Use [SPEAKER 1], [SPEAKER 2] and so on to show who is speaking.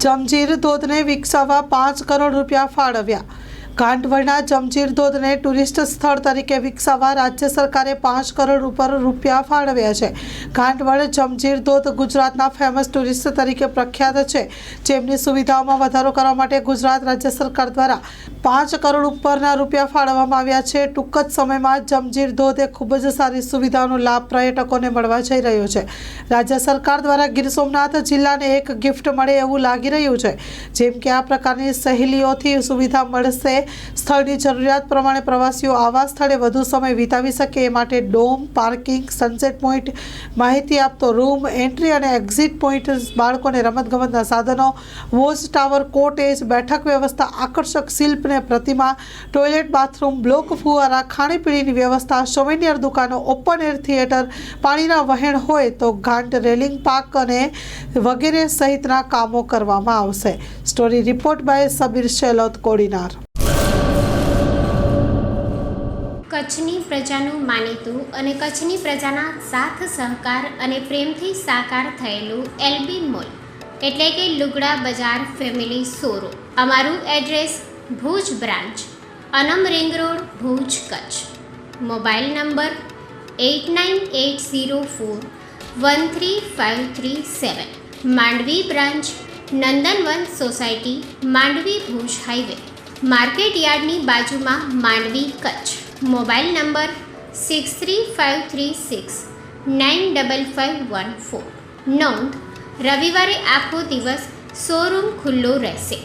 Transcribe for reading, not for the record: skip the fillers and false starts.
[SPEAKER 1] જમજીર ધોધને વિકસાવવા 5 કરોડ રૂપિયા ફાળવ્યા। ઘાંટવડના જમજીર ધોધને ટુરિસ્ટ સ્થળ તરીકે વિકસાવવા રાજ્ય સરકારે 5 કરોડ ઉપર રૂપિયા ફાળવ્યા છે। ઘાંટવડ જમજીર ધોધ ગુજરાતના ફેમસ ટુરિસ્ટ તરીકે પ્રખ્યાત છે, જેમની સુવિધાઓમાં વધારો કરવા માટે ગુજરાત રાજ્ય સરકાર દ્વારા 5 કરોડ ઉપરના રૂપિયા ફાળવવામાં આવ્યા છે। ટૂંક જ સમયમાં જમજીર ધોધ એ ખૂબ જ સારી સુવિધાઓનો લાભ પર્યટકોને મળવા જઈ રહ્યો છે। રાજ્ય સરકાર દ્વારા ગીર સોમનાથ જિલ્લાને એક ગિફ્ટ મળે એવું લાગી રહ્યું છે, જેમ કે આ પ્રકારની સહેલીઓથી સુવિધા મળશે। સ્થળની જરૂરિયાત પ્રમાણે પ્રવાસીઓ આવા સ્થળે વધુ સમય વિતાવી શકે એ માટે ડોમ, પાર્કિંગ, સનસેટ પોઈન્ટ, માહિતી આપતો રૂમ, એન્ટ્રી અને એક્ઝિટ પોઈન્ટ, બાળકોને રમતગમતના સાધનો, વોચ ટાવર, કોટેજ, બેઠક વ્યવસ્થા, આકર્ષક શિલ્પ ને પ્રતિમા, ટોયલેટ, બાથરૂમ, બ્લોક ફુવારા, ખાણીપીણીની વ્યવસ્થા, સોવેનિયર દુકાનો, ઓપન એર થિયેટર, પાણીના વહેણ હોય તો ઘાટ રેલિંગ પાર્ક અને વગેરે સહિતના કામો કરવામાં આવશે। Story report by Sabir Shelot, Kodinar.
[SPEAKER 2] કચ્છની પ્રજાનું માનીતું અને કચ્છની પ્રજાના સાથ સહકાર અને પ્રેમથી સાકાર થયેલું એલબી મોલ એટલે કે લુગડા બજાર ફેમિલી શોરૂમ। અમારું address Bhuj branch, Anam ring road, Bhuj, Kutch. Mobile number 8980413537। Mandvi branch, Nandanvan society, Mandvi, Bhuj highway, market યાર્ડની બાજુમાં, માંડવી, કચ્છ। Mobile number 6353695514। નોંધ: રવિવારે આખો દિવસ શોરૂમ ખુલ્લો રહેશે।